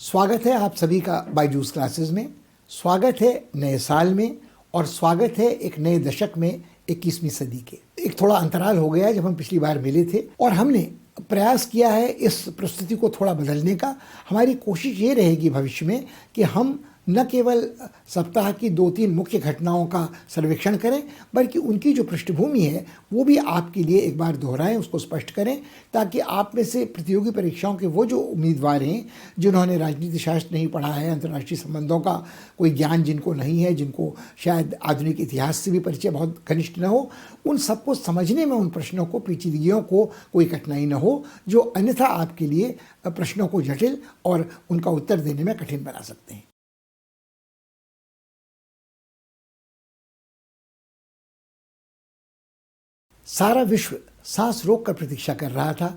स्वागत है आप सभी का बायजूस क्लासेस में। स्वागत है नए साल में और स्वागत है एक नए दशक में 21वीं सदी के। एक थोड़ा अंतराल हो गया जब हम पिछली बार मिले थे और हमने प्रयास किया है इस प्रस्तुति को थोड़ा बदलने का। हमारी कोशिश ये रहेगी भविष्य में कि हम न केवल सप्ताह की 2-3 मुख्य घटनाओं का सर्वेक्षण करें, बल्कि उनकी जो पृष्ठभूमि है वो भी आपके लिए एक बार दोहराएं, उसको स्पष्ट करें, ताकि आप में से प्रतियोगी परीक्षाओं के वो जो उम्मीदवार हैं जिन्होंने राजनीति शास्त्र नहीं पढ़ा है, अंतर्राष्ट्रीय संबंधों का कोई ज्ञान जिनको नहीं है, जिनको शायद आधुनिक इतिहास से भी परिचय बहुत घनिष्ठ न हो, उन सबको समझने में, उन प्रश्नों को, पेचीदगियों को कोई कठिनाई न हो जो अन्यथा आपके लिए प्रश्नों को जटिल और उनका उत्तर देने में कठिन बना सकते हैं। सारा विश्व सांस रोककर प्रतीक्षा कर रहा था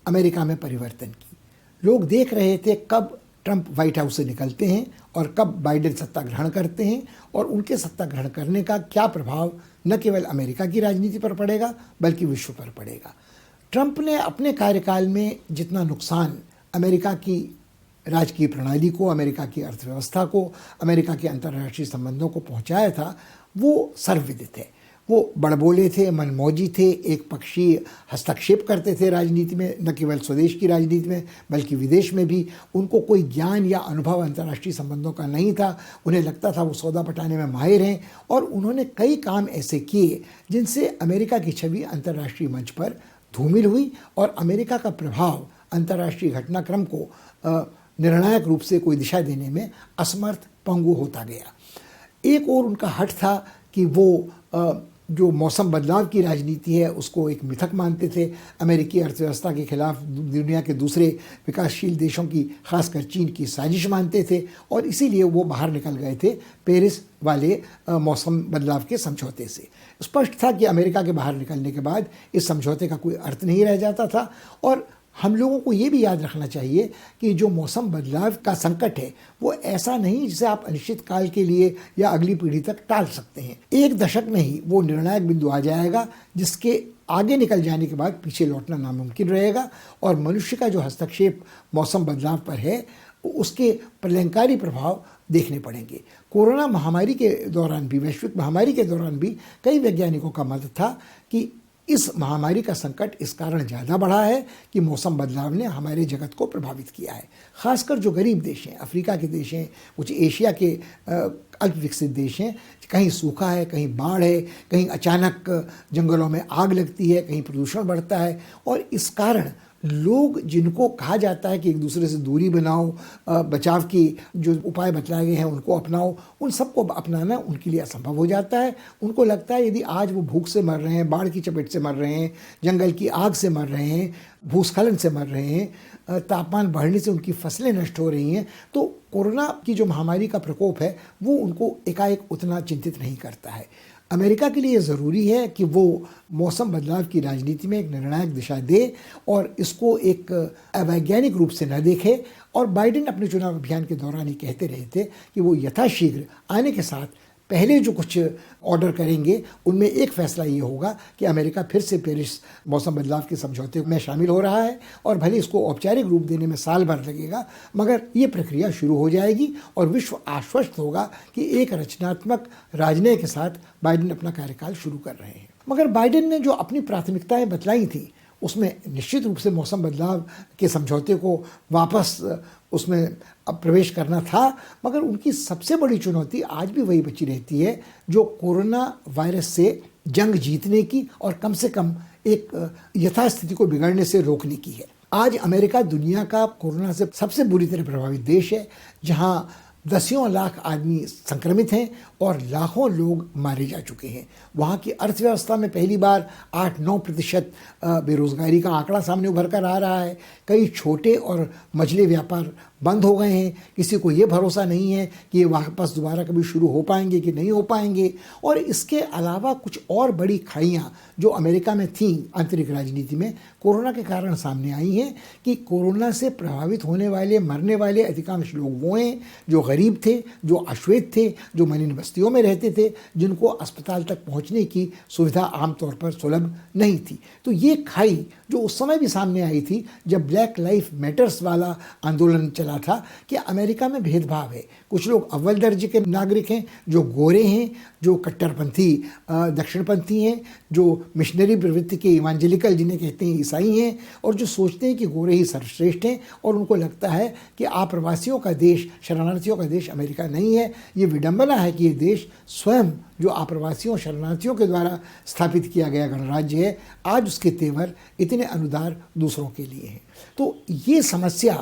अमेरिका में परिवर्तन की। लोग देख रहे थे कब ट्रंप व्हाइट हाउस से निकलते हैं और कब बाइडेन सत्ता ग्रहण करते हैं और उनके सत्ता ग्रहण करने का क्या प्रभाव न केवल अमेरिका की राजनीति पर पड़ेगा बल्कि विश्व पर पड़ेगा। ट्रंप ने अपने कार्यकाल में जितना नुकसान अमेरिका की राजकीय प्रणाली को, अमेरिका की अर्थव्यवस्था को, अमेरिका के अंतर्राष्ट्रीय संबंधों को पहुंचाया था वो सर्वविदित है। वो बड़बोले थे, मनमौजी थे, एक पक्षीय हस्तक्षेप करते थे राजनीति में, न केवल स्वदेश की राजनीति में बल्कि विदेश में भी। उनको कोई ज्ञान या अनुभव अंतर्राष्ट्रीय संबंधों का नहीं था। उन्हें लगता था वो सौदा पटाने में माहिर हैं और उन्होंने कई काम ऐसे किए जिनसे अमेरिका की छवि अंतर्राष्ट्रीय मंच पर धूमिल हुई और अमेरिका का प्रभाव अंतर्राष्ट्रीय घटनाक्रम को निर्णायक रूप से कोई दिशा देने में असमर्थ, पंगु होता गया। एक और उनका हट था कि वो जो मौसम बदलाव की राजनीति है उसको एक मिथक मानते थे। अमेरिकी अर्थव्यवस्था के खिलाफ दुनिया के दूसरे विकासशील देशों की, खासकर चीन की साजिश मानते थे और इसीलिए वो बाहर निकल गए थे पेरिस वाले मौसम बदलाव के समझौते से। स्पष्ट था कि अमेरिका के बाहर निकलने के बाद इस समझौते का कोई अर्थ नहीं रह जाता था और हम लोगों को ये भी याद रखना चाहिए कि जो मौसम बदलाव का संकट है वो ऐसा नहीं जिसे आप अनिश्चित काल के लिए या अगली पीढ़ी तक टाल सकते हैं। एक दशक में ही वो निर्णायक बिंदु आ जाएगा जिसके आगे निकल जाने के बाद पीछे लौटना नामुमकिन रहेगा और मनुष्य का जो हस्तक्षेप मौसम बदलाव पर है उसके प्रलयंकारी प्रभाव देखने पड़ेंगे। कोरोना महामारी के दौरान भी, वैश्विक महामारी के दौरान भी कई वैज्ञानिकों का मत था कि इस महामारी का संकट इस कारण ज़्यादा बढ़ा है कि मौसम बदलाव ने हमारे जगत को प्रभावित किया है। खासकर जो गरीब देश हैं, अफ्रीका के देश हैं, कुछ एशिया के अल्प विकसित देश हैं, कहीं सूखा है, कहीं बाढ़ है, कहीं अचानक जंगलों में आग लगती है, कहीं प्रदूषण बढ़ता है और इस कारण लोग, जिनको कहा जाता है कि एक दूसरे से दूरी बनाओ, बचाव की जो उपाय बतलाए गए हैं उनको अपनाओ, उन सबको अपनाना उनके लिए असंभव हो जाता है। उनको लगता है यदि आज वो भूख से मर रहे हैं, बाढ़ की चपेट से मर रहे हैं, जंगल की आग से मर रहे हैं, भूस्खलन से मर रहे हैं, तापमान बढ़ने से उनकी फसलें नष्ट हो रही हैं, तो कोरोना की जो महामारी का प्रकोप है वो उनको एकाएक उतना चिंतित नहीं करता है। अमेरिका के लिए ज़रूरी है कि वो मौसम बदलाव की राजनीति में एक निर्णायक दिशा दे और इसको एक अवैज्ञानिक रूप से न देखे। और बाइडेन अपने चुनाव अभियान के दौरान ही कहते रहे थे कि वो यथाशीघ्र आने के साथ पहले जो कुछ ऑर्डर करेंगे उनमें एक फैसला ये होगा कि अमेरिका फिर से पेरिस मौसम बदलाव के समझौते में शामिल हो रहा है और भले इसको औपचारिक रूप देने में साल भर लगेगा, मगर ये प्रक्रिया शुरू हो जाएगी और विश्व आश्वस्त होगा कि एक रचनात्मक राजनय के साथ बाइडेन अपना कार्यकाल शुरू कर रहे हैं। मगर बाइडेन ने जो अपनी प्राथमिकताएं बतलाई थी उसमें निश्चित रूप से मौसम बदलाव के समझौते को वापस उसमें अब प्रवेश करना था, मगर उनकी सबसे बड़ी चुनौती आज भी वही बची रहती है जो कोरोना वायरस से जंग जीतने की और कम से कम एक यथास्थिति को बिगड़ने से रोकने की है। आज अमेरिका दुनिया का कोरोना से सबसे बुरी तरह प्रभावित देश है, जहां दसियों लाख आदमी संक्रमित हैं और लाखों लोग मारे जा चुके हैं। वहाँ की अर्थव्यवस्था में पहली बार 8-9% बेरोजगारी का आंकड़ा सामने उभर कर आ रहा है। कई छोटे और मझले व्यापार बंद हो गए हैं। किसी को ये भरोसा नहीं है कि ये वापस दोबारा कभी शुरू हो पाएंगे कि नहीं हो पाएंगे। और इसके अलावा कुछ और बड़ी खाइयाँ जो अमेरिका में थीं आंतरिक राजनीति में, कोरोना के कारण सामने आई हैं कि कोरोना से प्रभावित होने वाले, मरने वाले अधिकांश लोग वो हैं जो गरीब थे, जो अश्वेत थे, जो मलिन बस्तियों में रहते थे, जिनको अस्पताल तक पहुंचने की सुविधा आमतौर पर सुलभ नहीं थी। तो ये खाई जो उस समय भी सामने आई थी जब ब्लैक लाइफ मैटर्स वाला आंदोलन चला रहा था कि अमेरिका में भेदभाव है। कुछ लोग अव्वल दर्जे के नागरिक हैं जो गोरे हैं, जो कट्टरपंथी दक्षिणपंथी हैं, जो मिशनरी प्रवृत्ति के इवांजेलिकल जिन्हें कहते हैं ईसाई हैं, और जो सोचते हैं कि गोरे ही सर्वश्रेष्ठ हैं, और उनको लगता है कि आप्रवासियों का देश, शरणार्थियों का देश अमेरिका नहीं है। ये विडंबना है कि ये देश स्वयं जो आप्रवासियों शरणार्थियों के द्वारा स्थापित किया गया गणराज्य है, आज उसके तेवर इतने अनुदार दूसरों के लिए हैं। तो ये समस्या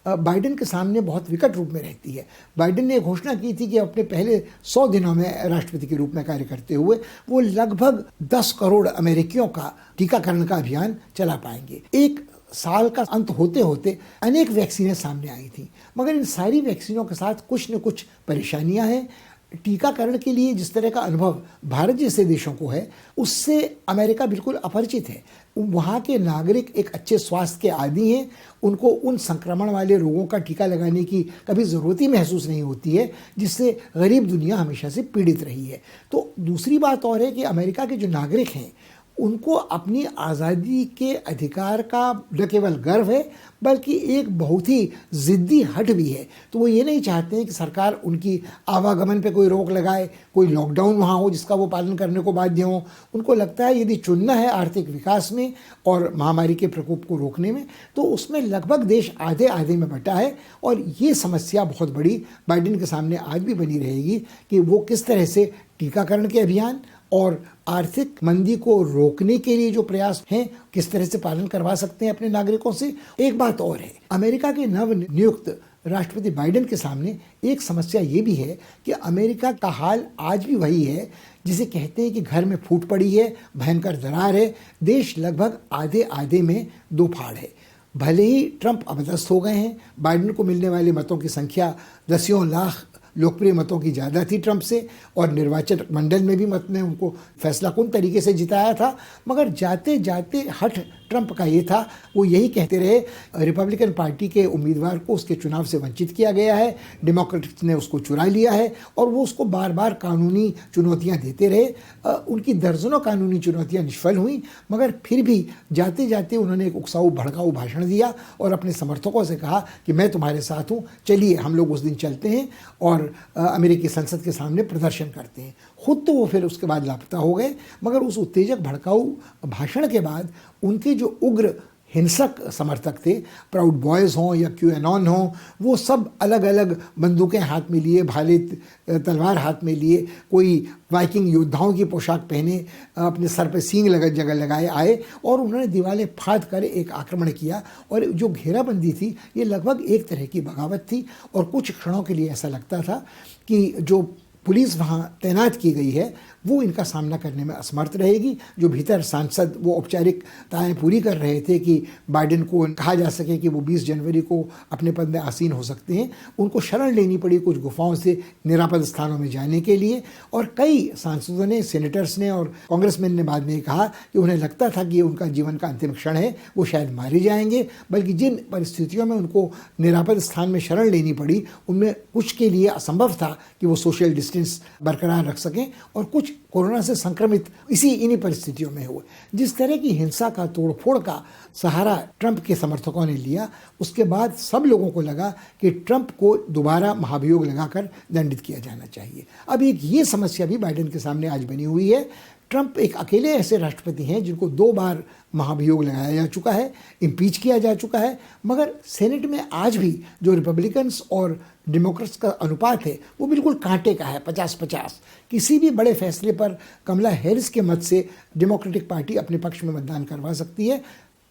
बाइडेन के सामने बहुत विकट रूप में रहती है। बाइडेन ने घोषणा की थी कि अपने पहले 100 दिनों में राष्ट्रपति के रूप में कार्य करते हुए वो लगभग 10 करोड़ अमेरिकियों का टीकाकरण का अभियान चला पाएंगे। एक साल का अंत होते होते अनेक वैक्सीनें सामने आई थी, मगर इन सारी वैक्सीनों के साथ कुछ न कुछ परेशानियां हैं। टीकाकरण के लिए जिस तरह का अनुभव भारत जैसे देशों को है, उससे अमेरिका बिल्कुल अपरिचित है। वहाँ के नागरिक एक अच्छे स्वास्थ्य के आदी हैं, उनको उन संक्रमण वाले रोगों का टीका लगाने की कभी ज़रूरत ही महसूस नहीं होती है, जिससे गरीब दुनिया हमेशा से पीड़ित रही है। तो दूसरी बात और है कि अमेरिका के जो नागरिक हैं उनको अपनी आज़ादी के अधिकार का न केवल गर्व है, बल्कि एक बहुत ही ज़िद्दी हट भी है। तो वो ये नहीं चाहते हैं कि सरकार उनकी आवागमन पे कोई रोक लगाए, कोई लॉकडाउन वहाँ हो जिसका वो पालन करने को बाध्य हों। उनको लगता है यदि चुनना है आर्थिक विकास में और महामारी के प्रकोप को रोकने में, तो उसमें लगभग देश आधे आधे में बटा है। और ये समस्या बहुत बड़ी बाइडेन के सामने आज भी बनी रहेगी कि वो किस तरह से टीकाकरण के अभियान और आर्थिक मंदी को रोकने के लिए जो प्रयास हैं किस तरह से पालन करवा सकते हैं अपने नागरिकों से। एक बात और है, अमेरिका के नव नियुक्त राष्ट्रपति बाइडेन के सामने एक समस्या ये भी है कि अमेरिका का हाल आज भी वही है जिसे कहते हैं कि घर में फूट पड़ी है, भयंकर दरार है। देश लगभग आधे आधे में दो फाड़ है। भले ही ट्रंप अपदस्थ हो गए हैं, बाइडेन को मिलने वाले मतों की संख्या दसियों लाख लोकप्रिय मतों की ज़्यादा थी ट्रंप से, और निर्वाचन मंडल में भी मत ने उनको फैसला कुन तरीके से जिताया था। मगर जाते जाते हठ ट्रंप का ये था, वो यही कहते रहे रिपब्लिकन पार्टी के उम्मीदवार को उसके चुनाव से वंचित किया गया है, डेमोक्रेट्स ने उसको चुरा लिया है, और वो उसको बार बार कानूनी चुनौतियां देते रहे। उनकी दर्जनों कानूनी चुनौतियां निष्फल हुई, मगर फिर भी जाते जाते उन्होंने एक उकसाऊ भड़काऊ भाषण दिया और अपने समर्थकों से कहा कि मैं तुम्हारे साथ हूँ, चलिए हम लोग उस दिन चलते हैं और अमेरिकी संसद के सामने प्रदर्शन करते हैं। खुद तो वो फिर उसके बाद लापता हो गए, मगर उस उत्तेजक भड़काऊ भाषण के बाद उनके जो उग्र हिंसक समर्थक थे, प्राउड बॉयज़ हों या क्यूएनॉन हों, वो सब अलग अलग बंदूकें हाथ में लिए, भाले तलवार हाथ में लिए, कोई वाइकिंग योद्धाओं की पोशाक पहने, अपने सर पे सींग जगह लगाए आए और उन्होंने दीवारें फाड़ कर एक आक्रमण किया। और जो घेराबंदी थी ये लगभग एक तरह की बगावत थी, और कुछ क्षणों के लिए ऐसा लगता था कि जो पुलिस वहाँ तैनात की गई है वो इनका सामना करने में असमर्थ रहेगी। जो भीतर सांसद वो औपचारिकताएं पूरी कर रहे थे कि बाइडेन को कहा जा सके कि वो 20 जनवरी को अपने पद में आसीन हो सकते हैं, उनको शरण लेनी पड़ी कुछ गुफाओं से निरापद स्थानों में जाने के लिए। और कई सांसदों ने, सेनेटर्स ने और कांग्रेसमैन ने बाद में कहा कि उन्हें लगता था कि ये उनका जीवन का अंतिम क्षण है, वो शायद मारे जाएंगे। बल्कि जिन परिस्थितियों में उनको निरापद स्थान में शरण लेनी पड़ी उनमें कुछ के लिए असंभव था कि वो सोशल डिस्टेंस बरकरार रख सकें, और कुछ कोरोना से संक्रमित इन्हीं परिस्थितियों में हुए। जिस तरह की हिंसा का तोड़फोड़ का सहारा ट्रंप के समर्थकों ने लिया, उसके बाद सब लोगों को लगा कि ट्रंप को दोबारा महाभियोग लगाकर दंडित किया जाना चाहिए। अब एक ये समस्या भी बाइडेन के सामने आज बनी हुई है। ट्रंप एक अकेले ऐसे राष्ट्रपति हैं जिनको 2 बार महाभियोग लगाया जा चुका है, इम्पीच किया जा चुका है, मगर सेनेट में आज भी जो रिपब्लिकन्स और डेमोक्रेट्स का अनुपात है वो बिल्कुल कांटे का है, 50-50। किसी भी बड़े फैसले पर कमला हैरिस के मत से डेमोक्रेटिक पार्टी अपने पक्ष में मतदान करवा सकती है।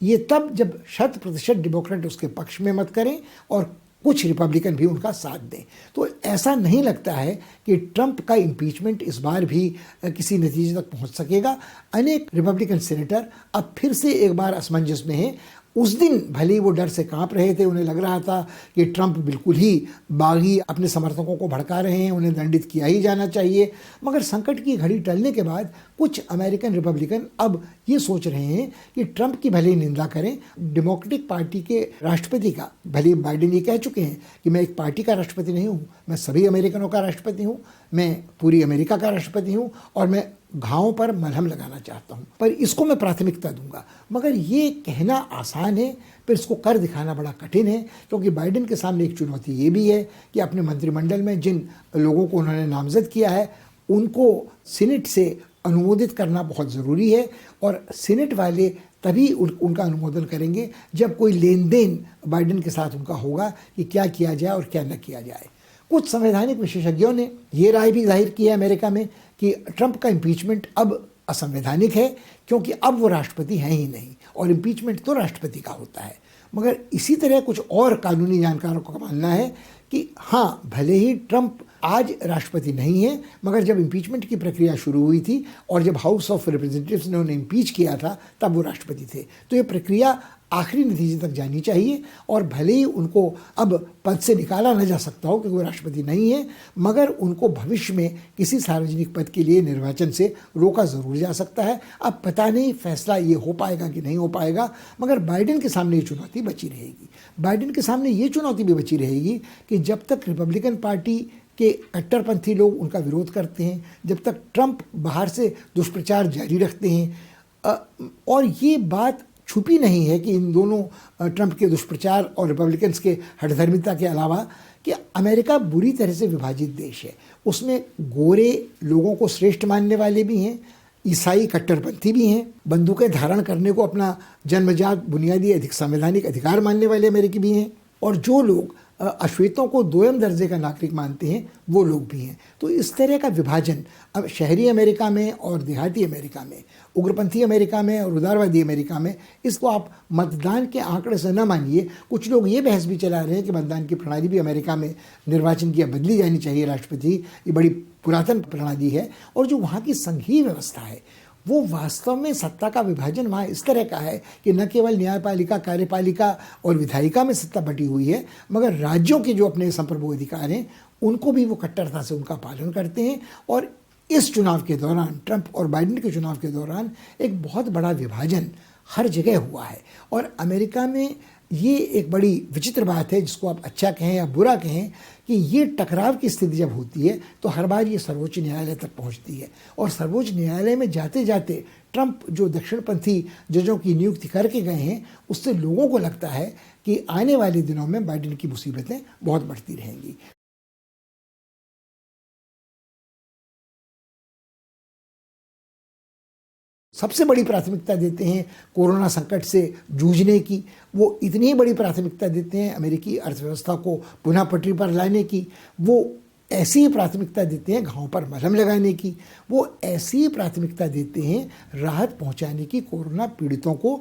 ये तब जब 100% डेमोक्रेट उसके पक्ष में मत करें और कुछ रिपब्लिकन भी उनका साथ दें। तो ऐसा नहीं लगता है कि ट्रंप का इम्पीचमेंट इस बार भी किसी नतीजे तक पहुंच सकेगा। अनेक रिपब्लिकन सेनेटर अब फिर से एक बार असमंजस में हैं। उस दिन भले ही वो डर से कांप रहे थे, उन्हें लग रहा था कि ट्रंप बिल्कुल ही बागी अपने समर्थकों को भड़का रहे हैं, उन्हें दंडित किया ही जाना चाहिए। मगर संकट की घड़ी टलने के बाद कुछ अमेरिकन रिपब्लिकन अब ये सोच रहे हैं कि ट्रंप की भले ही निंदा करें, डेमोक्रेटिक पार्टी के राष्ट्रपति का, भले बाइडेन ये कह चुके हैं कि मैं एक पार्टी का राष्ट्रपति नहीं हूँ, मैं सभी अमेरिकनों का राष्ट्रपति हूँ, मैं पूरी अमेरिका का राष्ट्रपति हूँ और मैं घावों पर मलहम लगाना चाहता हूँ, पर इसको मैं प्राथमिकता दूंगा। मगर ये कहना आसान है, पर इसको कर दिखाना बड़ा कठिन है, क्योंकि बाइडेन के सामने एक चुनौती ये भी है कि अपने मंत्रिमंडल में जिन लोगों को उन्होंने नामजद किया है उनको सीनेट से अनुमोदित करना बहुत ज़रूरी है, और सीनेट वाले तभी उनका अनुमोदन करेंगे जब कोई लेन देन बाइडेन के साथ उनका होगा कि क्या किया जाए और क्या न किया जाए। कुछ संवैधानिक विशेषज्ञों ने ये राय भी जाहिर की है अमेरिका में कि ट्रंप का इम्पीचमेंट अब असंवैधानिक है, क्योंकि अब वो राष्ट्रपति हैं ही नहीं, और इम्पीचमेंट तो राष्ट्रपति का होता है। मगर इसी तरह कुछ और कानूनी जानकारों का मानना है कि हाँ, भले ही ट्रंप आज राष्ट्रपति नहीं है, मगर जब इम्पीचमेंट की प्रक्रिया शुरू हुई थी और जब हाउस ऑफ रिप्रेजेंटेटिव्स ने उन्हें इम्पीच किया था तब वो राष्ट्रपति थे। तो ये प्रक्रिया आखिरी नतीजे तक जानी चाहिए, और भले ही उनको अब पद से निकाला न जा सकता हो क्योंकि वो राष्ट्रपति नहीं है, मगर उनको भविष्य में किसी सार्वजनिक पद के लिए निर्वाचन से रोका ज़रूर जा सकता है। अब पता नहीं फैसला ये हो पाएगा कि नहीं हो पाएगा, मगर बाइडेन के सामने ये चुनौती बची रहेगी। बाइडेन के सामने ये चुनौती भी बची रहेगी कि जब तक रिपब्लिकन पार्टी के कट्टरपंथी लोग उनका विरोध करते हैं, जब तक ट्रंप बाहर से दुष्प्रचार जारी रखते हैं, और ये बात छुपी नहीं है कि इन दोनों ट्रंप के दुष्प्रचार और रिपब्लिकन्स के हठधर्मिता के अलावा कि अमेरिका बुरी तरह से विभाजित देश है। उसमें गोरे लोगों को श्रेष्ठ मानने वाले भी हैं, ईसाई कट्टरपंथी भी हैं, बंदूकें धारण करने को अपना जन्मजात बुनियादी संवैधानिक अधिकार मानने वाले अमेरिकी भी हैं, और जो लोग अश्वेतों को दोयम दर्जे का नागरिक मानते हैं वो लोग भी हैं। तो इस तरह का विभाजन अब शहरी अमेरिका में और देहाती अमेरिका में, उग्रपंथी अमेरिका में और उदारवादी अमेरिका में, इसको आप मतदान के आंकड़े से न मानिए। कुछ लोग ये बहस भी चला रहे हैं कि मतदान की प्रणाली भी अमेरिका में निर्वाचन की बदली जानी चाहिए, राष्ट्रपति ये बड़ी पुरातन प्रणाली है, और जो वहाँ की संघीय व्यवस्था है वो वास्तव में सत्ता का विभाजन वहाँ इस तरह का है कि न केवल न्यायपालिका, कार्यपालिका और विधायिका में सत्ता बटी हुई है, मगर राज्यों के जो अपने संप्रभु अधिकार हैं उनको भी वो कट्टरता से उनका पालन करते हैं। और इस चुनाव के दौरान, ट्रंप और बाइडेन के चुनाव के दौरान, एक बहुत बड़ा विभाजन हर जगह हुआ है। और अमेरिका में ये एक बड़ी विचित्र बात है, जिसको आप अच्छा कहें या बुरा कहें, कि ये टकराव की स्थिति जब होती है तो हर बार ये सर्वोच्च न्यायालय तक पहुंचती है, और सर्वोच्च न्यायालय में जाते जाते ट्रंप जो दक्षिणपंथी जजों की नियुक्ति करके गए हैं, उससे लोगों को लगता है कि आने वाले दिनों में बाइडेन की मुसीबतें बहुत बढ़ती रहेंगी। सबसे बड़ी प्राथमिकता देते हैं कोरोना संकट से जूझने की, वो इतनी बड़ी प्राथमिकता देते हैं अमेरिकी अर्थव्यवस्था को पुनः पटरी पर लाने की, वो ऐसी प्राथमिकता देते हैं घावों पर मलहम लगाने की, वो ऐसी प्राथमिकता देते हैं राहत पहुंचाने की कोरोना पीड़ितों को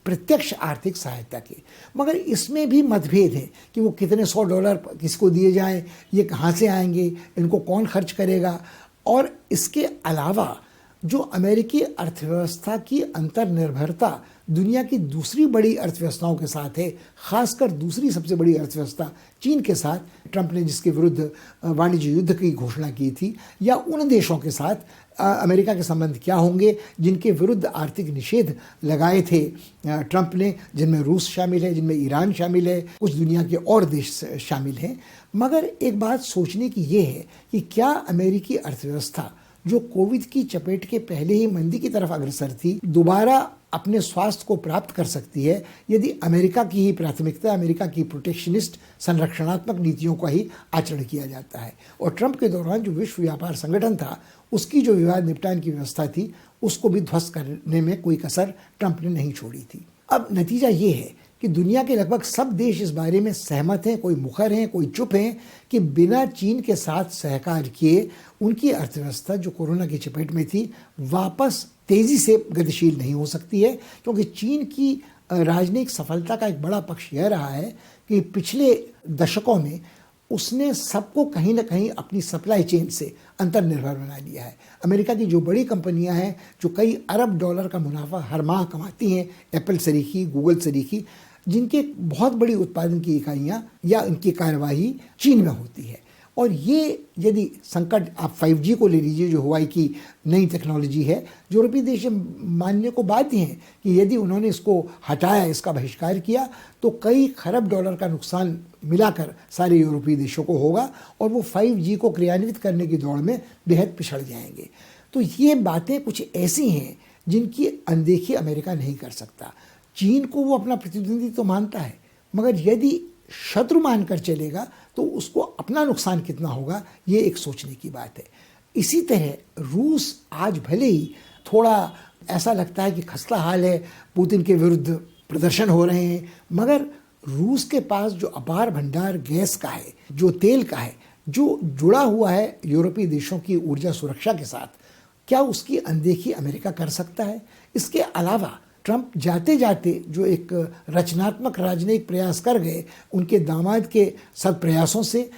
प्रत्यक्ष आर्थिक सहायता की। मगर इसमें भी मतभेद है कि वो कितने $100 किसको दिए जाएं, ये कहाँ से आएंगे, इनको कौन खर्च करेगा। और इसके अलावा जो अमेरिकी अर्थव्यवस्था की अंतर्निर्भरता दुनिया की दूसरी बड़ी अर्थव्यवस्थाओं के साथ है, खासकर दूसरी सबसे बड़ी अर्थव्यवस्था चीन के साथ, ट्रंप ने जिसके विरुद्ध वाणिज्य युद्ध की घोषणा की थी, या उन देशों के साथ अमेरिका के संबंध क्या होंगे जिनके विरुद्ध आर्थिक निषेध लगाए थे ट्रंप ने, जिनमें रूस शामिल है, जिनमें ईरान शामिल है, कुछ दुनिया के और देश शामिल हैं। मगर एक बात सोचने की ये है कि क्या अमेरिकी अर्थव्यवस्था, जो कोविड की चपेट के पहले ही मंदी की तरफ अग्रसर थी, दोबारा अपने स्वास्थ्य को प्राप्त कर सकती है यदि अमेरिका की ही प्राथमिकता, अमेरिका की प्रोटेक्शनिस्ट संरक्षणात्मक नीतियों का ही आचरण किया जाता है। और ट्रंप के दौरान जो विश्व व्यापार संगठन था, उसकी जो विवाद निपटान की व्यवस्था थी, उसको भी ध्वस्त करने में कोई कसर ट्रंप ने नहीं छोड़ी थी। अब नतीजा ये है कि दुनिया के लगभग सब देश इस बारे में सहमत हैं, कोई मुखर हैं, कोई चुप हैं, कि बिना चीन के साथ सहकार किए उनकी अर्थव्यवस्था जो कोरोना की चपेट में थी वापस तेजी से गतिशील नहीं हो सकती है। क्योंकि चीन की राजनयिक सफलता का एक बड़ा पक्ष यह रहा है कि पिछले दशकों में उसने सबको कहीं ना कहीं अपनी सप्लाई चेन से अंतर्निर्भर बना लिया है। अमेरिका की जो बड़ी कंपनियां हैं, जो कई अरब डॉलर का मुनाफा हर माह कमाती हैं, एप्पल सरीखी, गूगल सरीखी, जिनके बहुत बड़ी उत्पादन की इकाइयां या इनकी कार्यवाही चीन में होती है, और ये यदि संकट, आप 5G को ले लीजिए जो हुआई की नई टेक्नोलॉजी है, यूरोपीय देश मानने को बाध्य हैं कि यदि उन्होंने इसको हटाया, इसका बहिष्कार किया, तो कई खरब डॉलर का नुकसान मिलाकर सारे यूरोपीय देशों को होगा और वो 5G को क्रियान्वित करने की दौड़ में बेहद पिछड़ जाएंगे। तो ये बातें कुछ ऐसी हैं जिनकी अनदेखी अमेरिका नहीं कर सकता। चीन को वो अपना प्रतिद्वंदी तो मानता है, मगर यदि शत्रु मानकर चलेगा तो उसको अपना नुकसान कितना होगा, ये एक सोचने की बात है। इसी तरह रूस आज भले ही थोड़ा ऐसा लगता है कि खस्ता हाल है, पुतिन के विरुद्ध प्रदर्शन हो रहे हैं, मगर रूस के पास जो अपार भंडार गैस का है, जो तेल का है, जो जुड़ा हुआ है यूरोपीय देशों की ऊर्जा सुरक्षा के साथ, क्या उसकी अनदेखी अमेरिका कर सकता है? इसके अलावा ट्रंप जाते जाते जो एक रचनात्मक राजनयिक प्रयास कर गए, उनके दामाद के सद प्रयासों से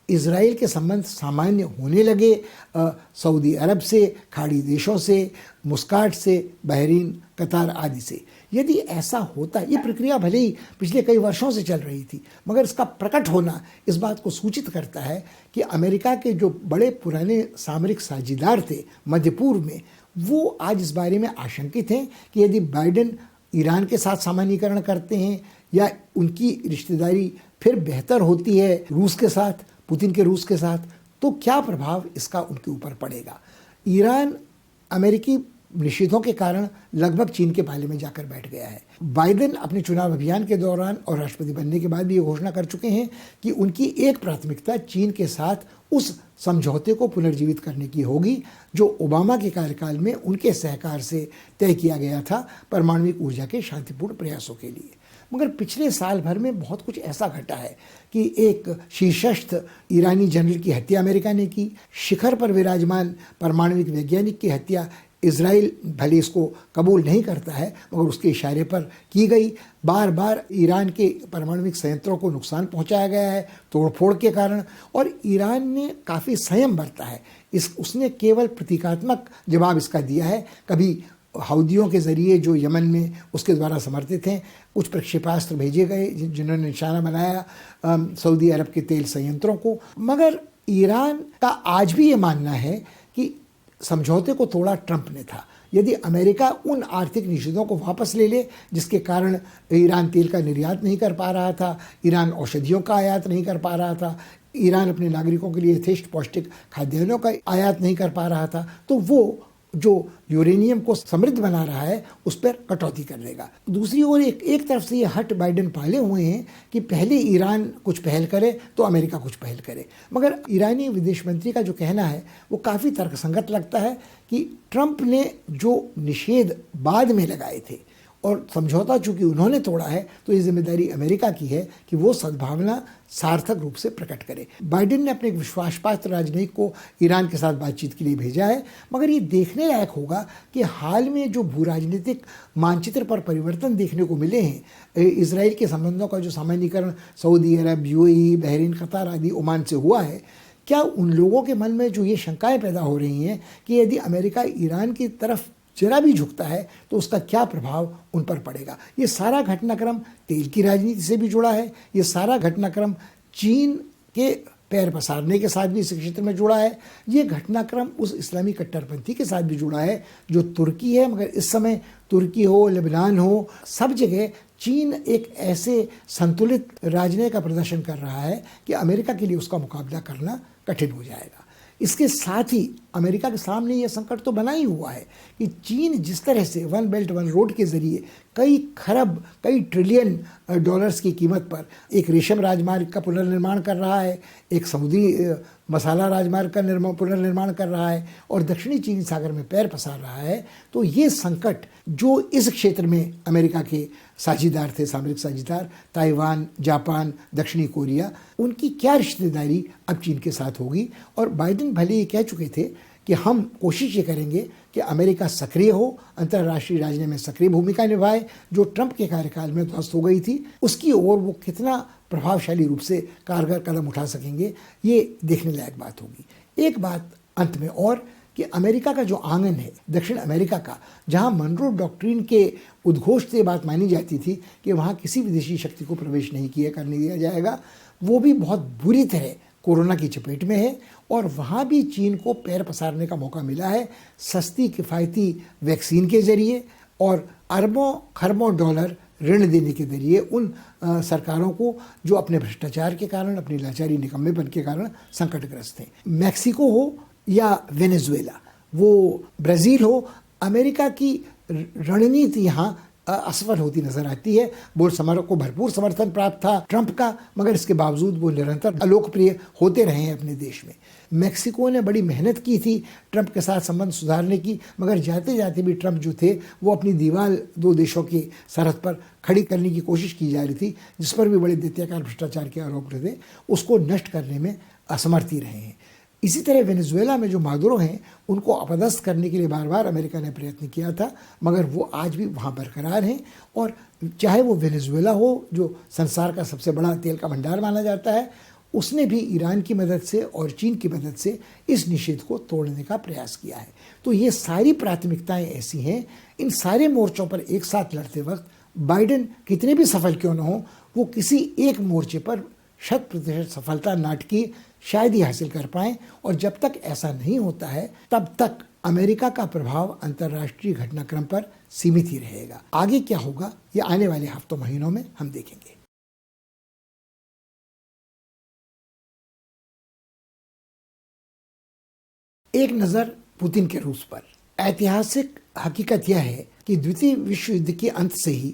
इजराइल के संबंध सामान्य होने लगे, सऊदी अरब से, खाड़ी देशों से, मुस्काट से, बहरीन, कतार आदि से। यदि ऐसा होता, ये प्रक्रिया भले ही पिछले कई वर्षों से चल रही थी, मगर इसका प्रकट होना इस बात को सूचित करता है कि अमेरिका के जो बड़े पुराने सामरिक साझेदार थे मध्य पूर्व में, वो आज इस बारे में आशंकित हैं कि यदि बाइडेन ईरान के साथ सामान्यीकरण करते हैं या उनकी रिश्तेदारी फिर बेहतर होती है रूस के साथ, पुतिन के रूस के साथ, तो क्या प्रभाव इसका उनके ऊपर पड़ेगा। ईरान अमेरिकी निषेधों के कारण लगभग चीन के पाले में जाकर बैठ गया है। बाइडेन अपने चुनाव अभियान के दौरान और राष्ट्रपति बनने के बाद भी ये घोषणा कर चुके हैं कि उनकी एक प्राथमिकता चीन के साथ उस समझौते को पुनर्जीवित करने की होगी जो ओबामा के कार्यकाल में उनके सहकार से तय किया गया था परमाणु ऊर्जा के शांतिपूर्ण प्रयासों के लिए। मगर पिछले साल भर में बहुत कुछ ऐसा घटा है कि एक शीर्षस्थ ईरानी जनरल की हत्या अमेरिका ने की, शिखर पर विराजमान परमाणु वैज्ञानिक की हत्या इजराइल भले इसको कबूल नहीं करता है मगर उसके इशारे पर की गई, बार बार ईरान के परमाणु संयंत्रों को नुकसान पहुंचाया गया है तोड़फोड़ के कारण, और ईरान ने काफ़ी संयम बरता है। उसने केवल प्रतीकात्मक जवाब इसका दिया है। कभी हौदियों के ज़रिए जो यमन में उसके द्वारा समर्थित हैं, कुछ प्रक्षेपास्त्र भेजे गए जिन्होंने निशाना बनाया सऊदी अरब के तेल संयंत्रों को, मगर ईरान का आज भी ये मानना है कि समझौते को तोड़ा ट्रंप ने था। यदि अमेरिका उन आर्थिक निषेधों को वापस ले ले जिसके कारण ईरान तेल का निर्यात नहीं कर पा रहा था, ईरान औषधियों का आयात नहीं कर पा रहा था, ईरान अपने नागरिकों के लिए यथेष्ट पौष्टिक खाद्यान्नों का आयात नहीं कर पा रहा था, तो वो जो यूरेनियम को समृद्ध बना रहा है उस पर कटौती कर देगा। दूसरी ओर एक तरफ से ये हट बाइडेन पाले हुए हैं कि पहले ईरान कुछ पहल करे तो अमेरिका कुछ पहल करे, मगर ईरानी विदेश मंत्री का जो कहना है वो काफ़ी तर्कसंगत लगता है कि ट्रंप ने जो निषेध बाद में लगाए थे और समझौता चूंकि उन्होंने तोड़ा है तो ये जिम्मेदारी अमेरिका की है कि वो सद्भावना सार्थक रूप से प्रकट करे। बाइडेन ने अपने एक विश्वासपात्र राजनयिक को ईरान के साथ बातचीत के लिए भेजा है, मगर ये देखने लायक होगा कि हाल में जो भू राजनीतिक मानचित्र पर परिवर्तन देखने को मिले हैं, इजराइल के संबंधों का जो सामान्यीकरण सऊदी अरब, यूएई, बहरीन, कतार आदि ओमान से हुआ है, क्या उन लोगों के मन में जो ये शंकाएं पैदा हो रही हैं कि यदि अमेरिका ईरान की तरफ जरा भी झुकता है तो उसका क्या प्रभाव उन पर पड़ेगा। ये सारा घटनाक्रम तेल की राजनीति से भी जुड़ा है, ये सारा घटनाक्रम चीन के पैर पसारने के साथ भी इस क्षेत्र में जुड़ा है, ये घटनाक्रम उस इस्लामी कट्टरपंथी के साथ भी जुड़ा है जो तुर्की है। मगर इस समय तुर्की हो, लेबनान हो, सब जगह चीन एक ऐसे संतुलित राजनीति का प्रदर्शन कर रहा है कि अमेरिका के लिए उसका मुकाबला करना कठिन हो जाएगा। इसके साथ ही अमेरिका के सामने यह संकट तो बना ही हुआ है कि चीन जिस तरह से वन बेल्ट वन रोड के जरिए कई खरब, कई ट्रिलियन डॉलर्स की कीमत पर एक रेशम राजमार्ग का पुनर्निर्माण कर रहा है, एक समुद्री मसाला राजमार्ग का पुनर्निर्माण कर रहा है और दक्षिणी चीन सागर में पैर पसार रहा है, तो ये संकट जो इस क्षेत्र में अमेरिका के साझेदार थे, सामरिक साझेदार ताइवान, जापान, दक्षिणी कोरिया, उनकी क्या रिश्तेदारी अब चीन के साथ होगी। और बाइडेन भले ये कह चुके थे कि हम कोशिश ये करेंगे कि अमेरिका सक्रिय हो, अंतर्राष्ट्रीय राजनीति में सक्रिय भूमिका निभाए, जो ट्रंप के कार्यकाल में ध्वस्त हो गई थी उसकी ओर वो कितना प्रभावशाली रूप से कारगर कदम उठा सकेंगे, ये देखने लायक बात होगी। एक बात अंत में और कि अमेरिका का जो आंगन है दक्षिण अमेरिका का, जहां मनरो डॉक्ट्रिन के उद्घोष से बात मानी जाती थी कि वहां किसी विदेशी शक्ति को प्रवेश नहीं करने दिया जाएगा, वो भी बहुत बुरी तरह कोरोना की चपेट में है और वहाँ भी चीन को पैर पसारने का मौका मिला है सस्ती किफ़ायती वैक्सीन के ज़रिए और अरबों खरबों डॉलर ऋण देने के जरिए उन सरकारों को जो अपने भ्रष्टाचार के कारण, अपनी लाचारी निकम्मेपन के कारण संकटग्रस्त हैं। मैक्सिको हो या वेनेजुएला, वो ब्राज़ील हो, अमेरिका की रणनीति यहाँ असफल होती नजर आती है। बोल्सोनारो को भरपूर समर्थन प्राप्त था ट्रंप का, मगर इसके बावजूद वो निरंतर अलोकप्रिय होते रहे हैं अपने देश में। मेक्सिको ने बड़ी मेहनत की थी ट्रंप के साथ संबंध सुधारने की, मगर जाते जाते भी ट्रंप जो थे वो अपनी दीवार दो देशों की सरहद पर खड़ी करने की कोशिश की जा रही थी, जिस पर भी बड़े दैत्याकार भ्रष्टाचार के आरोप थे, उसको नष्ट करने में असमर्थ ही रहे हैं। इसी तरह वेनेजुएला में जो मादुरो हैं उनको अपदस्थ करने के लिए बार बार अमेरिका ने प्रयत्न किया था, मगर वो आज भी वहाँ बरकरार हैं। और चाहे वो वेनेजुएला हो जो संसार का सबसे बड़ा तेल का भंडार माना जाता है, उसने भी ईरान की मदद से और चीन की मदद से इस निषेध को तोड़ने का प्रयास किया है। तो ये सारी प्राथमिकताएं ऐसी हैं, इन सारे मोर्चों पर एक साथ लड़ते वक्त बाइडेन कितने भी सफल क्यों न हो, वो किसी एक मोर्चे पर 100% सफलता नाटकीय शायद ही हासिल कर पाएं। और जब तक ऐसा नहीं होता है तब तक अमेरिका का प्रभाव अंतर्राष्ट्रीय घटनाक्रम पर सीमित ही रहेगा। आगे क्या होगा ये आने वाले हफ्तों महीनों में हम देखेंगे। एक नज़र पुतिन के रूस पर। ऐतिहासिक हकीकत यह है कि द्वितीय विश्व युद्ध के अंत से ही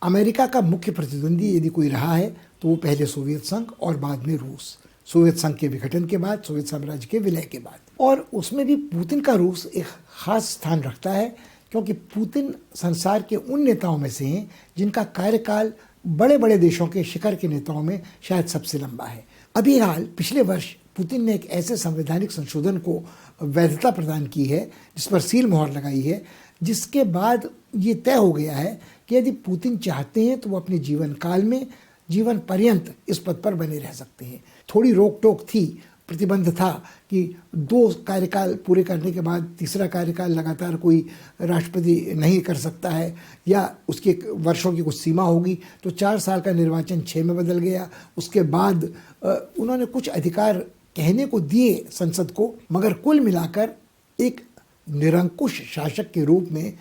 अमेरिका का मुख्य प्रतिद्वंदी यदि कोई रहा है तो वो पहले सोवियत संघ और बाद में रूस। सोवियत संघ के विघटन के बाद, सोवियत साम्राज्य के विलय के बाद, और उसमें भी पुतिन का रूस एक खास स्थान रखता है, क्योंकि पुतिन संसार के उन नेताओं में से हैं जिनका कार्यकाल बड़े बड़े देशों के शिखर के नेताओं में शायद सबसे लंबा है। अभी हाल पिछले वर्ष पुतिन ने एक ऐसे संवैधानिक संशोधन को वैधता प्रदान की है जिस पर सील मोहर लगाई है, जिसके बाद ये तय हो गया है कि यदि पुतिन चाहते हैं तो वो अपने जीवन काल में जीवन पर्यंत इस पद पर बने रह सकते हैं। थोड़ी रोक टोक थी, प्रतिबंध था कि 2 कार्यकाल पूरे करने के बाद तीसरा कार्यकाल लगातार कोई राष्ट्रपति नहीं कर सकता है, या उसके वर्षों की कुछ सीमा होगी। तो 4 साल का निर्वाचन 6 में बदल गया। उसके बाद उन्होंने कुछ अधिकार कहने को दिए संसद को, मगर कुल मिलाकर एक निरंकुश शासक के रूप में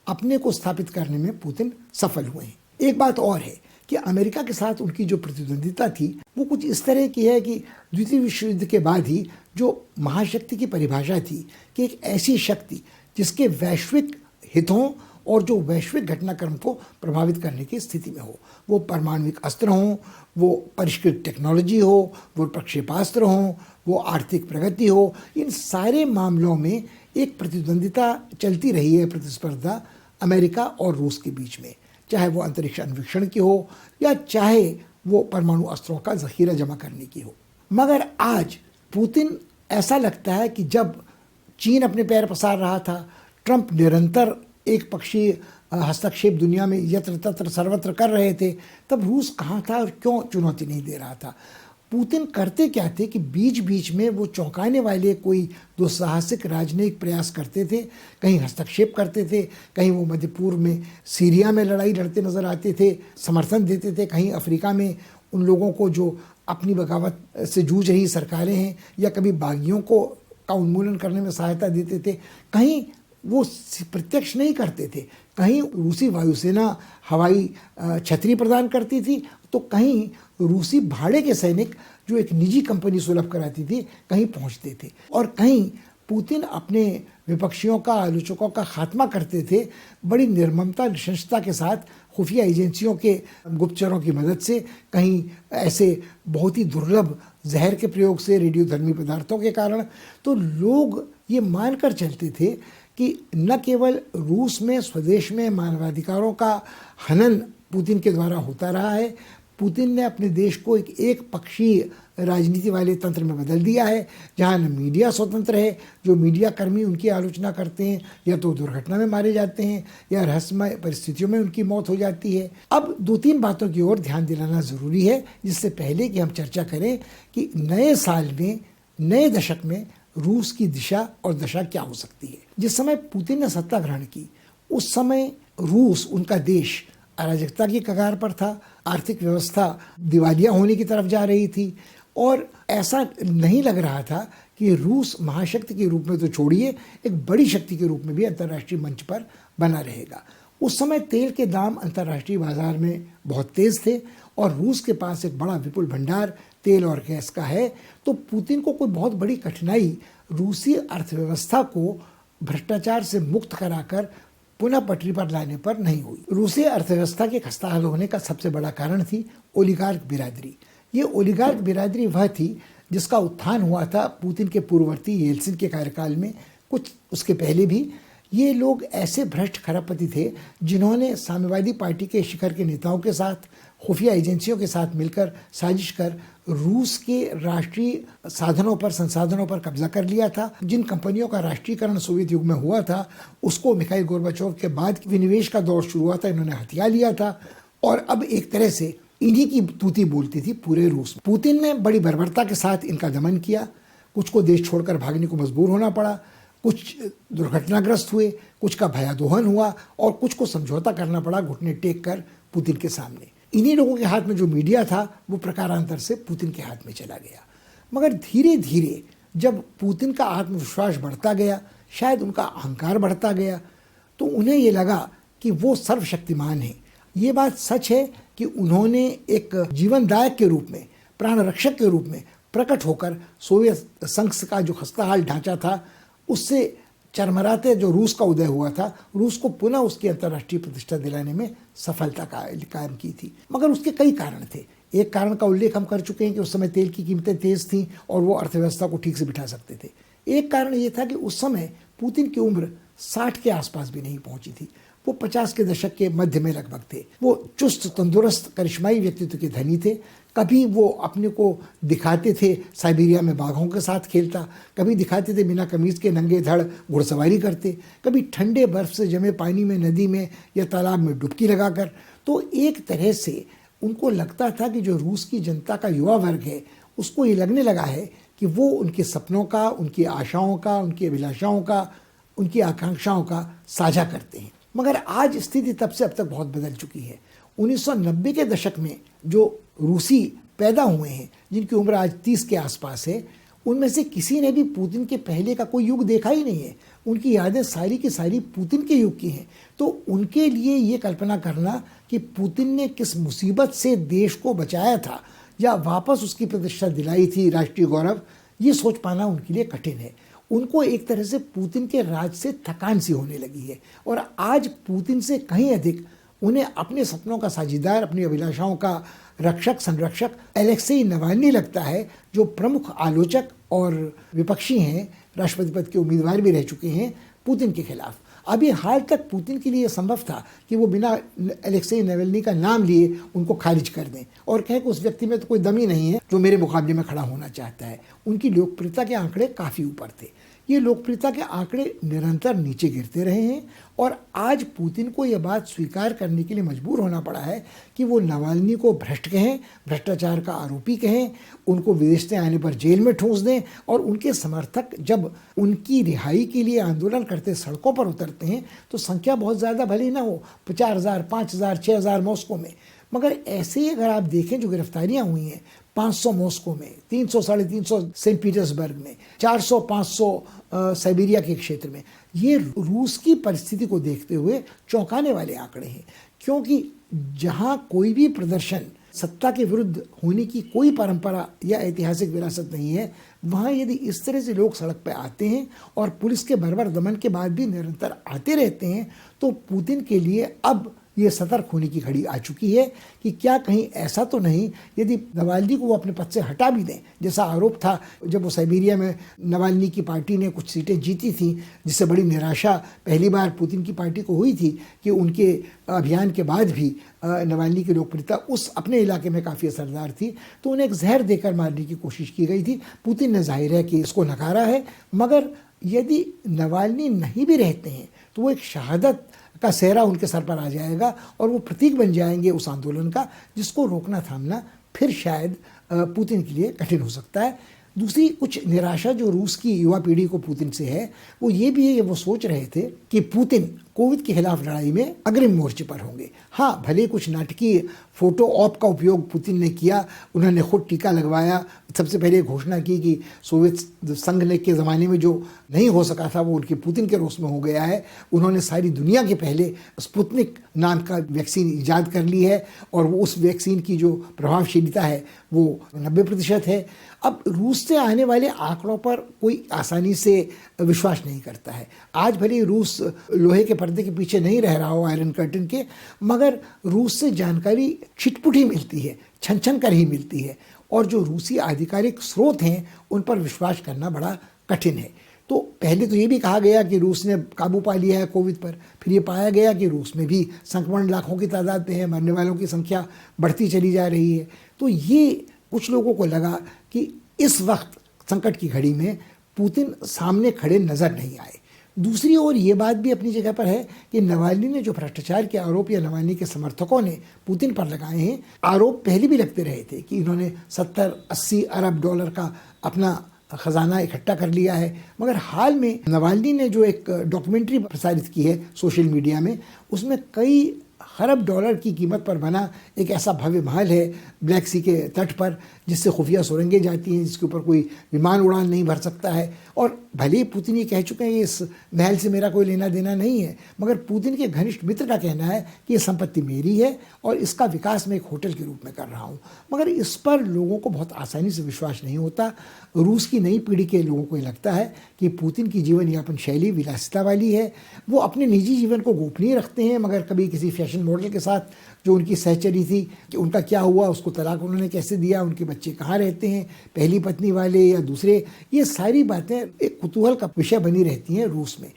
अपने को स्थापित करने में पुतिन सफल हुए हैं। एक बात और है कि अमेरिका के साथ उनकी जो प्रतिद्वंदिता थी वो कुछ इस तरह की है कि द्वितीय विश्व युद्ध के बाद ही जो महाशक्ति की परिभाषा थी कि एक ऐसी शक्ति जिसके वैश्विक हितों और जो वैश्विक घटनाक्रम को प्रभावित करने की स्थिति में हो, वो परमाणुविक अस्त्र हों, वो परिष्कृत टेक्नोलॉजी हो, वो प्रक्षेपास्त्र हों, वो आर्थिक प्रगति हो, इन सारे मामलों में एक प्रतिद्वंदिता चलती रही है, प्रतिस्पर्धा अमेरिका और रूस के बीच में, चाहे वो अंतरिक्ष अन्वेषण की हो या चाहे वो परमाणु अस्त्रों का जखीरा जमा करने की हो। मगर आज पुतिन ऐसा लगता है कि जब चीन अपने पैर पसार रहा था, ट्रंप निरंतर एक पक्षीय हस्तक्षेप दुनिया में यत्र तत्र सर्वत्र कर रहे थे, तब रूस कहाँ था और क्यों चुनौती नहीं दे रहा था। पुतिन करते क्या थे कि बीच बीच में वो चौंकाने वाले कोई दुस्साहसिक राजनयिक प्रयास करते थे, कहीं हस्तक्षेप करते थे, कहीं वो मध्य पूर्व में सीरिया में लड़ाई लड़ते नजर आते थे, समर्थन देते थे, कहीं अफ्रीका में उन लोगों को जो अपनी बगावत से जूझ रही सरकारें हैं या कभी बागियों को का उन्मूलन करने में सहायता देते थे, कहीं वो प्रत्यक्ष नहीं करते थे, कहीं रूसी वायुसेना हवाई छतरी प्रदान करती थी, तो कहीं रूसी भाड़े के सैनिक जो एक निजी कंपनी सुलभ कराती थी कहीं पहुंचते थे, और कहीं पुतिन अपने विपक्षियों का, आलोचकों का खात्मा करते थे बड़ी निर्ममता निशंसता के साथ, खुफिया एजेंसियों के गुप्तचरों की मदद से, कहीं ऐसे बहुत ही दुर्लभ जहर के प्रयोग से, रेडियोधर्मी पदार्थों के कारण। तो लोग ये मानकर चलते थे कि न केवल रूस में स्वदेश में मानवाधिकारों का हनन पुतिन के द्वारा होता रहा है, पुतिन ने अपने देश को एक पक्षीय राजनीति वाले तंत्र में बदल दिया है, जहाँ न मीडिया स्वतंत्र है, जो मीडिया कर्मी उनकी आलोचना करते हैं या तो दुर्घटना में मारे जाते हैं या रहस्यमय परिस्थितियों में उनकी मौत हो जाती है। अब 2-3 बातों की ओर ध्यान दिलाना ज़रूरी है, जिससे पहले कि हम चर्चा करें कि नए साल में, नए दशक में रूस की दिशा और दशा क्या हो सकती है। जिस समय पुतिन ने सत्ता ग्रहण की उस समय रूस, उनका देश, अराजकता की कगार पर था, आर्थिक व्यवस्था दिवालिया होने की तरफ जा रही थी, और ऐसा नहीं लग रहा था कि रूस महाशक्ति के रूप में तो छोड़िए, एक बड़ी शक्ति के रूप में भी अंतर्राष्ट्रीय मंच पर बना रहेगा। उस समय तेल के दाम अंतर्राष्ट्रीय बाजार में बहुत तेज थे और रूस के पास एक बड़ा विपुल भंडार तेल और गैस का है, तो पुतिन को कोई बहुत बड़ी कठिनाई रूसी अर्थव्यवस्था को भ्रष्टाचार से मुक्त कराकर पुनः पटरी पर लाने पर नहीं हुई। रूसी अर्थव्यवस्था के खस्ताहाल होने का सबसे बड़ा कारण थी ओलिगार्क बिरादरी। ये ओलिगार्क बिरादरी वह थी जिसका उत्थान हुआ था पुतिन के पूर्ववर्ती येल्सिन के कार्यकाल में, कुछ उसके पहले भी। ये लोग ऐसे भ्रष्ट खरबपति थे जिन्होंने साम्यवादी पार्टी के शिखर के नेताओं के साथ, खुफिया एजेंसियों के साथ मिलकर साजिश कर रूस के राष्ट्रीय साधनों पर, संसाधनों पर कब्जा कर लिया था। जिन कंपनियों का राष्ट्रीयकरण सोवियत युग में हुआ था उसको मिखाइल गोर्बाचोव के बाद विनिवेश का दौर शुरू हुआ था, इन्होंने हथिया लिया था और अब एक तरह से इन्हीं की तूती बोलती थी पूरे रूस। पुतिन ने बड़ी बर्बरता के साथ इनका दमन किया। कुछ को देश छोड़कर भागने को मजबूर होना पड़ा, कुछ दुर्घटनाग्रस्त हुए, कुछ का भयादोहन हुआ और कुछ को समझौता करना पड़ा घुटने टेक कर पुतिन के सामने। इन्हीं लोगों के हाथ में जो मीडिया था वो प्रकारांतर से पुतिन के हाथ में चला गया। मगर धीरे धीरे जब पुतिन का आत्मविश्वास बढ़ता गया, शायद उनका अहंकार बढ़ता गया, तो उन्हें ये लगा कि वो सर्वशक्तिमान है। ये बात सच है कि उन्होंने एक जीवनदायक के रूप में, प्राण रक्षक के रूप में प्रकट होकर सोवियत संघ का जो खस्ताहाल ढांचा था उससे चरमराते जो रूस का उदय हुआ था, रूस को पुनः उसकी अंतर्राष्ट्रीय प्रतिष्ठा दिलाने में सफलता कायम की थी। मगर उसके कई कारण थे। एक कारण का उल्लेख हम कर चुके हैं कि उस समय तेल की कीमतें तेज थीं और वो अर्थव्यवस्था को ठीक से बिठा सकते थे। एक कारण ये था कि उस समय पुतिन की उम्र 60 के आसपास भी नहीं पहुंची थी, वो 50 के दशक के मध्य में लगभग थे। वो चुस्त तंदुरुस्त करिश्माई व्यक्तित्व के धनी थे। कभी वो अपने को दिखाते थे साइबेरिया में बाघों के साथ खेलता, कभी दिखाते थे बिना कमीज के नंगे धड़ घुड़सवारी करते, कभी ठंडे बर्फ से जमे पानी में, नदी में या तालाब में डुबकी लगाकर। तो एक तरह से उनको लगता था कि जो रूस की जनता का युवा वर्ग है उसको ये लगने लगा है कि वो उनके सपनों का, उनकी आशाओं का, उनकी अभिलाषाओं का, उनकी आकांक्षाओं का साझा करते हैं। मगर आज स्थिति तब से अब तक बहुत बदल चुकी है। 1990 के दशक में जो रूसी पैदा हुए हैं, जिनकी उम्र आज 30 के आसपास है, उनमें से किसी ने भी पुतिन के पहले का कोई युग देखा ही नहीं है। उनकी यादें सारी की सारी पुतिन के युग की हैं। तो उनके लिए ये कल्पना करना कि पुतिन ने किस मुसीबत से देश को बचाया था या वापस उसकी प्रतिष्ठा दिलाई थी, राष्ट्रीय गौरव, ये सोच पाना उनके लिए कठिन है। उनको एक तरह से पुतिन के राज से थकान सी होने लगी है और आज पुतिन से कहीं अधिक उन्हें अपने सपनों का साझीदार, अपनी अभिलाषाओं का रक्षक, संरक्षक अलेक्सेई नवाल्नी लगता है, जो प्रमुख आलोचक और विपक्षी हैं, राष्ट्रपति पद के उम्मीदवार भी रह चुके हैं पुतिन के खिलाफ। अभी हाल तक पुतिन के लिए संभव था कि वो बिना अलेक्सेई नवाल्नी का नाम लिए उनको खारिज कर दें और कहें कि उस व्यक्ति में तो कोई दम ही नहीं है जो मेरे मुकाबले में खड़ा होना चाहता है। उनकी लोकप्रियता के आंकड़े काफ़ी ऊपर थे। ये लोकप्रियता के आंकड़े निरंतर नीचे गिरते रहे हैं और आज पुतिन को यह बात स्वीकार करने के लिए मजबूर होना पड़ा है कि वो नवाल्नी को भ्रष्ट कहें, भ्रष्टाचार का आरोपी कहें, उनको विदेश से आने पर जेल में ठूंस दें और उनके समर्थक जब उनकी रिहाई के लिए आंदोलन करते सड़कों पर उतरते हैं तो संख्या बहुत ज़्यादा भले ना हो, 50,000, 5,000, 6,000 मॉस्को में, मगर ऐसे ही अगर आप देखें जो गिरफ्तारियां हुई हैं, 500 मॉस्को में, 300, 350 सेंट पीटर्सबर्ग में, 400, 500 साइबेरिया के क्षेत्र में, ये रूस की परिस्थिति को देखते हुए चौंकाने वाले आंकड़े हैं। क्योंकि जहां कोई भी प्रदर्शन सत्ता के विरुद्ध होने की कोई परंपरा या ऐतिहासिक विरासत नहीं है, वहां यदि इस तरह से लोग सड़क पर आते हैं और पुलिस के बर्बर दमन के बाद भी निरंतर आते रहते हैं, तो पुतिन के लिए अब ये सतर्क होने की घड़ी आ चुकी है कि क्या कहीं ऐसा तो नहीं, यदि नवाल्नी को वो अपने पद से हटा भी दें, जैसा आरोप था जब वो साइबेरिया में नवाल्नी की पार्टी ने कुछ सीटें जीती थी, जिससे बड़ी निराशा पहली बार पुतिन की पार्टी को हुई थी कि उनके अभियान के बाद भी नवाल्नी की लोकप्रियता उस अपने इलाके में काफ़ी असरदार थी, तो उन्हें एक जहर देकर मारने की कोशिश की गई थी। पुतिन ने जाहिर है कि इसको नकारा है, मगर यदि नवाल्नी नहीं भी रहते हैं तो वो एक शहादत का सेहरा उनके सर पर आ जाएगा और वो प्रतीक बन जाएंगे उस आंदोलन का, जिसको रोकना थामना फिर शायद पुतिन के लिए कठिन हो सकता है। दूसरी कुछ निराशा जो रूस की युवा पीढ़ी को पुतिन से है वो ये भी है, ये वो सोच रहे थे कि पुतिन कोविड के खिलाफ लड़ाई में अग्रिम मोर्चे पर होंगे। हाँ, भले कुछ नाटकीय फोटो ऑप का उपयोग पुतिन ने किया, उन्होंने खुद टीका लगवाया, सबसे पहले घोषणा की कि सोवियत संघ ने के ज़माने में जो नहीं हो सका था वो उनके पुतिन के रोस में हो गया है। उन्होंने सारी दुनिया के पहले स्पुतनिक नाम का वैक्सीन ईजाद कर ली है और वो उस वैक्सीन की जो प्रभावशीलता है वो 90% है। अब रूस से आने वाले आंकड़ों पर कोई आसानी से विश्वास नहीं करता है। आज भले रूस लोहे के पर्दे के पीछे नहीं रह रहा हो, आयरन कर्टन के, मगर रूस से जानकारी छिटपुटी मिलती है, छन छन कर ही मिलती है, और जो रूसी आधिकारिक स्रोत हैं उन पर विश्वास करना बड़ा कठिन है। तो पहले तो ये भी कहा गया कि रूस ने काबू पा लिया है कोविड पर, फिर ये पाया गया कि रूस में भी संक्रमण लाखों की तादाद में है, मरने वालों की संख्या बढ़ती चली जा रही है। तो ये कुछ लोगों को लगा कि इस वक्त संकट की घड़ी में पुतिन सामने खड़े नजर नहीं आए। दूसरी ओर ये बात भी अपनी जगह पर है कि नवाल्नी ने जो भ्रष्टाचार के आरोप या नवाल्नी के समर्थकों ने पुतिन पर लगाए हैं, आरोप पहले भी लगते रहे थे कि इन्होंने 70-80 अरब डॉलर का अपना खजाना इकट्ठा कर लिया है। मगर हाल में नवाल्नी ने जो एक डॉक्यूमेंट्री प्रसारित की है सोशल मीडिया में, उसमें कई खरब डॉलर की कीमत पर बना एक ऐसा भव्य महल है ब्लैक सी के तट पर, जिससे खुफिया सुरंगें जाती हैं, जिसके ऊपर कोई विमान उड़ान नहीं भर सकता है। और भले ही पुतिन ये कह चुके हैं इस महल से मेरा कोई लेना देना नहीं है, मगर पुतिन के घनिष्ठ मित्र का कहना है कि ये संपत्ति मेरी है और इसका विकास मैं एक होटल के रूप में कर रहा हूँ। मगर इस पर लोगों को बहुत आसानी से विश्वास नहीं होता। रूस की नई पीढ़ी के लोगों को लगता है कि पुतिन की जीवन यापन शैली विलासिता वाली है। वो अपने निजी जीवन को गोपनीय रखते हैं, मगर कभी किसी फैशन मॉडल के साथ जो उनकी सहचरी थी कि उनका क्या हुआ, उसको तलाक उन्होंने कैसे दिया, उनके बच्चे कहाँ रहते हैं, पहली पत्नी वाले या दूसरे, ये सारी बातें एक कुतूहल का विषय बनी रहती हैं रूस में।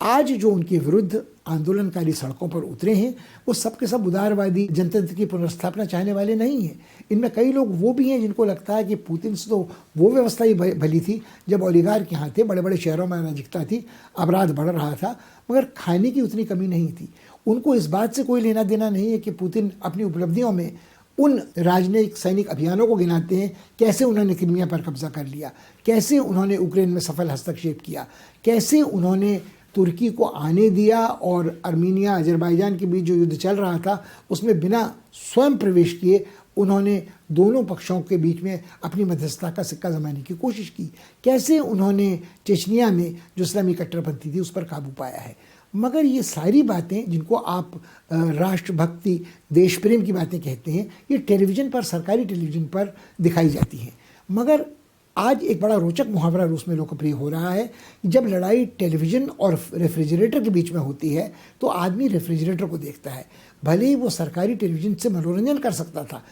आज जो उनके विरुद्ध आंदोलनकारी सड़कों पर उतरे हैं वो सब के सब उदारवादी जनतंत्र की पुनर्स्थापना चाहने वाले नहीं हैं। इनमें कई लोग वो भी हैं जिनको लगता है कि पुतिन से तो वो व्यवस्था ही भली थी जब ओलिगार्क यहाँ थे, बड़े बड़े शहरों में अराजकता थी, अपराध बढ़ रहा था, मगर खाने की उतनी कमी नहीं थी। उनको इस बात से कोई लेना देना नहीं है कि पुतिन अपनी उपलब्धियों में उन राजनयिक सैनिक अभियानों को गिनाते हैं, कैसे उन्होंने क्रीमिया पर कब्जा कर लिया, कैसे उन्होंने यूक्रेन में सफल हस्तक्षेप किया, कैसे उन्होंने तुर्की को आने दिया और अर्मीनिया अजरबैजान के बीच जो युद्ध चल रहा था उसमें बिना स्वयं प्रवेश किए उन्होंने दोनों पक्षों के बीच में अपनी मध्यस्थता का सिक्का जमाने की कोशिश की, कैसे उन्होंने चेचनिया में जो इस्लामी कट्टरपंथी थी उस पर काबू पाया है। मगर ये सारी बातें जिनको आप राष्ट्रभक्ति देश प्रेम की बातें कहते हैं, ये टेलीविज़न पर, सरकारी टेलीविज़न पर दिखाई जाती हैं। मगर आज एक बड़ा रोचक मुहावरा रूस में लोकप्रिय हो रहा है, जब लड़ाई टेलीविज़न और रेफ्रिजरेटर के बीच में होती है तो आदमी रेफ्रिजरेटर को देखता है। भले ही वो सरकारी टेलीविज़न से मनोरंजन कर सकता था,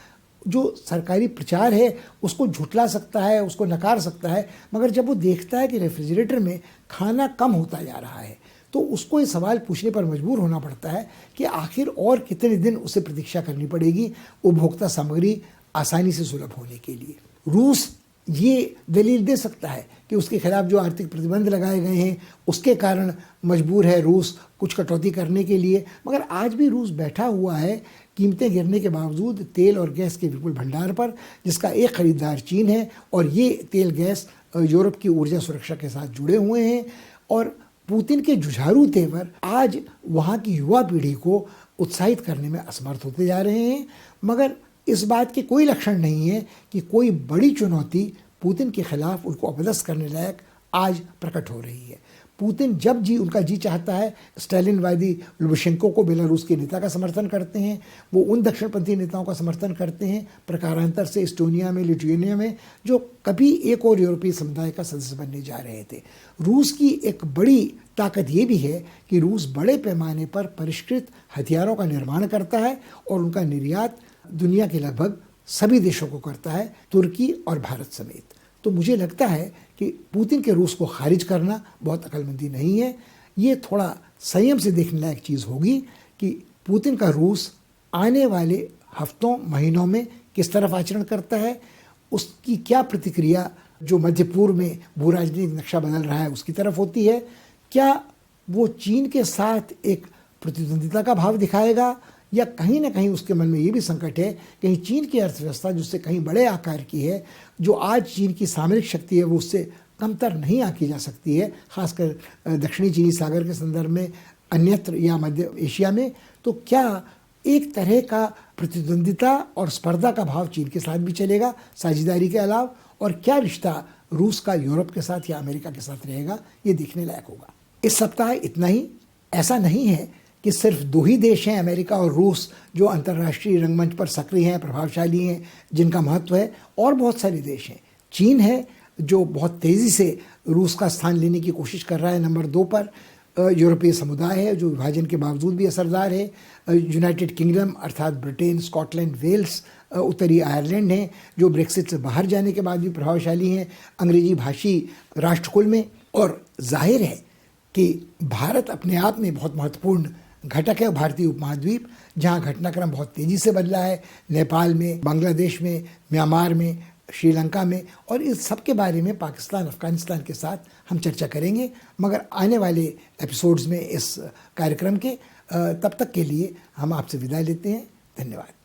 जो सरकारी प्रचार है उसको झुठला सकता है, उसको नकार सकता है, मगर जब वो देखता है कि रेफ्रिजरेटर में खाना कम होता जा रहा है तो उसको ये सवाल पूछने पर मजबूर होना पड़ता है कि आखिर और कितने दिन उसे प्रतीक्षा करनी पड़ेगी उपभोक्ता सामग्री आसानी से सुलभ होने के लिए। रूस ये दलील दे सकता है कि उसके खिलाफ जो आर्थिक प्रतिबंध लगाए गए हैं उसके कारण मजबूर है रूस कुछ कटौती करने के लिए, मगर आज भी रूस बैठा हुआ है कीमतें गिरने के बावजूद तेल और गैस के विपुल भंडार पर, जिसका एक खरीदार चीन है और ये तेल गैस यूरोप की ऊर्जा सुरक्षा के साथ जुड़े हुए हैं। और पुतिन के जुझारू तेवर आज वहाँ की युवा पीढ़ी को उत्साहित करने में असमर्थ होते जा रहे हैं। मगर इस बात के कोई लक्षण नहीं है कि कोई बड़ी चुनौती पुतिन के खिलाफ उनको अपदस्थ करने लायक आज प्रकट हो रही है। पुतिन जब उनका जी चाहता है स्टालिनवादी लुकाशेंको को बेलारूस के नेता का समर्थन करते हैं, वो उन दक्षिणपंथी नेताओं का समर्थन करते हैं प्रकारांतर से एस्टोनिया में, लिथुआनिया में, जो कभी एक और यूरोपीय समुदाय का सदस्य बनने जा रहे थे। रूस की एक बड़ी ताकत ये भी है कि रूस बड़े पैमाने पर परिष्कृत हथियारों का निर्माण करता है और उनका निर्यात दुनिया के लगभग सभी देशों को करता है, तुर्की और भारत समेत। तो मुझे लगता है कि पुतिन के रूस को खारिज करना बहुत अक्लमंदी नहीं है। ये थोड़ा संयम से देखने लायक चीज़ होगी कि पुतिन का रूस आने वाले हफ्तों महीनों में किस तरफ आचरण करता है, उसकी क्या प्रतिक्रिया जो मध्य पूर्व में भू राजनीतिक नक्शा बदल रहा है उसकी तरफ होती है। क्या वो चीन के साथ एक प्रतिद्वंदिता का भाव दिखाएगा या कहीं ना कहीं उसके मन में ये भी संकट है कहीं चीन की अर्थव्यवस्था जिससे कहीं बड़े आकार की है, जो आज चीन की सामरिक शक्ति है वो उससे कमतर नहीं आंकी जा सकती है, खासकर दक्षिणी चीनी सागर के संदर्भ में, अन्यत्र या मध्य एशिया में। तो क्या एक तरह का प्रतिद्वंदिता और स्पर्धा का भाव चीन के साथ भी चलेगा साझेदारी के अलावा, और क्या रिश्ता रूस का यूरोप के साथ या अमेरिका के साथ रहेगा, ये देखने लायक होगा। इस सप्ताह इतना ही। ऐसा नहीं है कि सिर्फ दो ही देश हैं, अमेरिका और रूस, जो अंतर्राष्ट्रीय रंगमंच पर सक्रिय हैं, प्रभावशाली हैं, जिनका महत्व है। और बहुत सारे देश हैं। चीन है जो बहुत तेज़ी से रूस का स्थान लेने की कोशिश कर रहा है नंबर 2 पर। यूरोपीय समुदाय है जो विभाजन के बावजूद भी असरदार है। यूनाइटेड किंगडम अर्थात ब्रिटेन, स्कॉटलैंड, वेल्स, उत्तरी आयरलैंड हैं जो ब्रेक्सिट से बाहर जाने के बाद भी प्रभावशाली हैं अंग्रेजी भाषी राष्ट्रकुल में। और जाहिर है कि भारत अपने आप में बहुत महत्वपूर्ण घटक है, भारतीय उपमहाद्वीप, जहाँ घटनाक्रम बहुत तेज़ी से बदला है, नेपाल में, बांग्लादेश में, म्यांमार में, श्रीलंका में। और इस सब के बारे में पाकिस्तान, अफगानिस्तान के साथ हम चर्चा करेंगे मगर आने वाले एपिसोड्स में इस कार्यक्रम के। तब तक के लिए हम आपसे विदा लेते हैं। धन्यवाद।